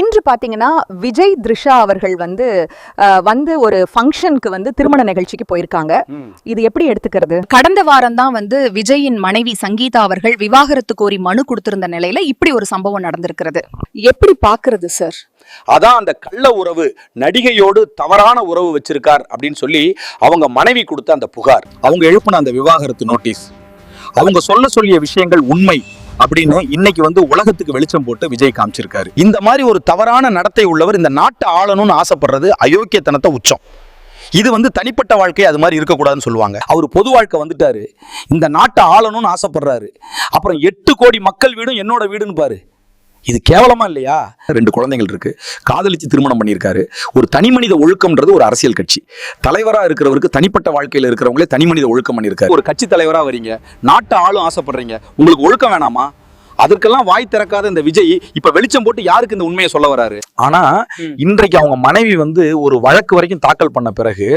இன்று பாத்தீங்கன்னா விஜய் த்ரிஷா அவர்கள் வந்து ஒரு ஃபங்க்ஷனுக்கு திருமண நிகழ்ச்சிக்கு போயிருக்காங்க. இது எப்படி எடுத்துக்கிறது? கடந்த வாரம் தான் விஜயின் மனைவி சங்கீதா அவர்கள் விவாகரத்து கோரி மனு கொடுத்திருந்த நிலையில இப்படி ஒரு சம்பவம் நடந்திருக்கிறது. எப்படி பாக்குறது சார்? அதான் அந்த கள்ள உறவு, நடிகையோடு தவறான உறவு வச்சிருக்கார் அப்படின்னு சொல்லி அவங்க மனைவி கொடுத்த அந்த புகார், அவங்க எழுப்பின அந்த விவாகரத்து நோட்டீஸ், அவங்க சொல்லிய விஷயங்கள் உண்மை அப்படின்னு இன்னைக்கு உலகத்துக்கு வெளிச்சம் போட்டு விஜய் காமிச்சிருக்காரு. இந்த மாதிரி ஒரு தவறான நடத்தை உள்ளவர் இந்த நாட்டை ஆளணும்னு ஆசைப்படுறது அயோக்கியத்தனத்தை உச்சம். இது தனிப்பட்ட வாழ்க்கை அது மாதிரி இருக்கக்கூடாதுன்னு சொல்லுவாங்க. அவர் பொது வாழ்க்கை வந்துட்டாரு, இந்த நாட்டை ஆளணும்னு ஆசைப்படுறாரு. அப்புறம் 8 கோடி மக்கள் வீடும் என்னோட வீடுன்னு பாரு. இது கேவலமா இல்லையா? 2 குழந்தைகள் இருக்கு, காதலிச்சு திருமணம் பண்ணியிருக்காரு. ஒரு தனி மனித ஒழுக்கம்ன்றது ஒரு அரசியல் கட்சி தலைவரா இருக்கிறவருக்கு தனிப்பட்ட வாழ்க்கையில் இருக்கிறவங்களே தனி மனித ஒழுக்கம் பண்ணியிருக்காரு. ஒரு கட்சி தலைவரா வரீங்க, நாட்டை ஆளும் ஆசைப்படுறீங்க, உங்களுக்கு ஒழுக்கம் வேணாமா? அதற்கெல்லாம் வாய் திறக்காத இந்த விஜய் இப்ப வெளிச்சம் போட்டு யாருக்கு இந்த உண்மையை சொல்ல வராரு? ஆனா இன்றைக்கு அவங்க மனைவி ஒரு வழக்கு வரைக்கும் தாக்கல் பண்ண பிறகு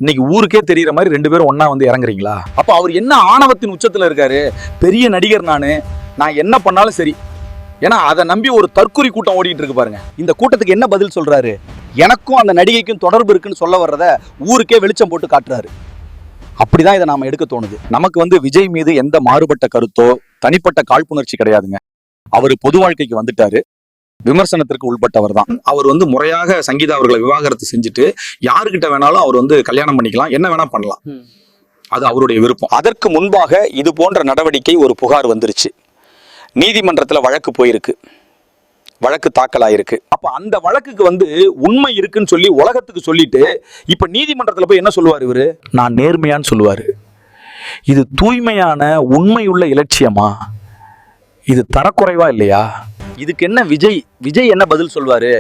இன்னைக்கு ஊருக்கே தெரியற மாதிரி 2 பேரும் ஒன்னா இறங்குறீங்களா? அப்ப அவர் என்ன ஆணவத்தின் உச்சத்துல இருக்காரு? பெரிய நடிகர் நான் என்ன பண்ணாலும் சரி, ஏன்னா அதை நம்பி ஒரு தற்கொலை கூட்டம் ஓடிட்டு இருக்கு பாருங்க. இந்த கூட்டத்துக்கு என்ன பதில் சொல்றாரு? எனக்கும் அந்த நடிகைக்கும் தொடர்பு இருக்குன்னு சொல்ல வர்றத ஊருக்கே வெளிச்சம் போட்டு காட்டுறாரு. அப்படிதான் இதை நாம எடுக்க தோணுது. நமக்கு விஜய் மீது எந்த மாறுபட்ட கருத்தோ தனிப்பட்ட காழ்ப்புணர்ச்சி கிடையாதுங்க. அவர் பொது வாழ்க்கைக்கு வந்துட்டாரு, விமர்சனத்திற்கு உள்பட்டவர் தான். அவர் முறையாக சங்கீதா அவர்களை விவாகரத்து செஞ்சுட்டு யாருக்கிட்ட வேணாலும் அவர் கல்யாணம் பண்ணிக்கலாம், என்ன வேணா பண்ணலாம், அது அவருடைய விருப்பம். அதற்கு முன்பாக இது போன்ற நடவடிக்கை ஒரு புகார் வந்துருச்சு, நீதிமன்றத்தில் வழக்கு போயிருக்கு, வழக்கு தாக்கல் ஆயிருக்கு. அப்ப அந்த வழக்குக்கு உண்மை இருக்குன்னு சொல்லி உலகத்துக்கு சொல்லிட்டு இப்ப நீதிமன்றத்தில் போய் என்ன சொல்லுவார் இவரு? நான் நேர்மையான்னு சொல்லுவாரு. இது தூய்மையான உண்மையுள்ள இலட்சியமா? இது தரக்குறைவா இல்லையா? இதுக்கு என்ன விஜய் என்ன பதில் சொல்வாரு?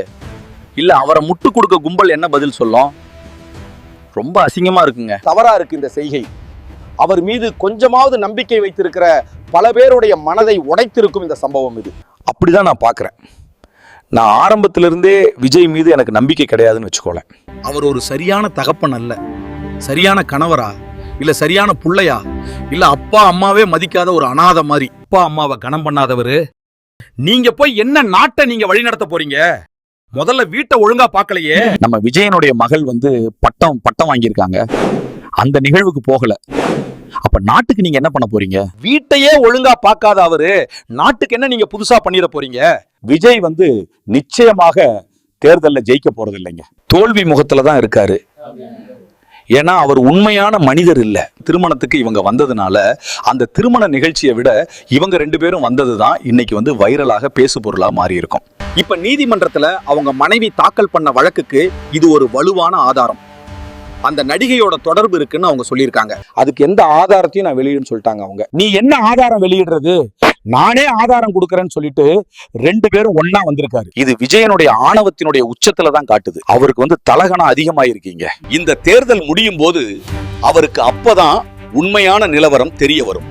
இல்ல அவரை முட்டு கொடுக்க கும்பல் என்ன பதில் சொல்லும்? ரொம்ப அசிங்கமா இருக்குங்க, தவறா இருக்கு இந்த செய்கை. அவர் மீது கொஞ்சமாவது நம்பிக்கை வைத்திருக்கிற பல பேருடைய மனதை உடைத்திருக்கும் இந்த சம்பவம் இது. அப்படிதான் நான் பார்க்கிறேன். நான் ஆரம்பத்திலிருந்தே விஜய் மீது எனக்கு நம்பிக்கை கிடையாதுன்னு வச்சுக்கோளேன். அவர் ஒரு சரியான தகப்பன் அல்ல, சரியான கணவரா, இல்ல சரியான புள்ளையா, இல்ல அப்பா அம்மாவே மதிக்காத ஒரு அனாதை மாதிரி. அப்பா அம்மாவை கனம் பண்ணாதவரு, நீங்க போய் என்ன நாட்டை நீங்க வழி நடத்த போறீங்க? முதல்ல வீட்டை ஒழுங்கா பார்க்கலையே. நம்ம விஜயனுடைய மகள் பட்டம் வாங்கியிருக்காங்க, அந்த நிகழ்வுக்கு போகல. அப்ப நாட்டுக்கு நீங்க என்ன பண்ண போறீங்க? வீட்டையே ஒழுங்கா பார்க்காத அவரு நாட்டுக்கு என்ன நீங்க புதுசா பண்ணிட போறீங்க? விஜய் நிச்சயமாக தேர்தலில் ஜெயிக்க போறது இல்லைங்க, தோல்வி முகத்துல தான் இருக்காரு. ஏன்னா அவர் உண்மையான மனிதர் இல்ல. திருமணத்துக்கு இவங்க வந்ததுனால அந்த திருமண நிகழ்ச்சியை விட இவங்க 2 பேரும் வந்ததுதான் இன்னைக்கு வைரலாக பேசு பொருளா மாறி இருக்கும். இப்ப நீதிமன்றத்துல அவங்க மனைவி தாக்கல் பண்ண வழக்குக்கு இது ஒரு வலுவான ஆதாரம். அந்த நடிகையோட தொடர்பு இருக்குன்னு அவங்க சொல்லியிருக்காங்க. அதுக்கு எந்த ஆதாரத்தையும் நான் வெளியிடுன்னு சொல்லிட்டாங்க அவங்க. நீ என்ன ஆதாரம் வெளியிடுறது? நானே ஆதாரம் கொடுக்கறேன்னு சொல்லிட்டு 2 பேரும் ஒன்னா வந்திருக்காரு. இது விஜயனுடைய ஆணவத்தினுடைய உச்சத்துல தான் காட்டுது. அவருக்கு தலகணம் அதிகமாயிருக்கீங்க. இந்த தேர்தல் முடியும் போது அவருக்கு அப்பதான் உண்மையான நிலவரம் தெரிய வரும்.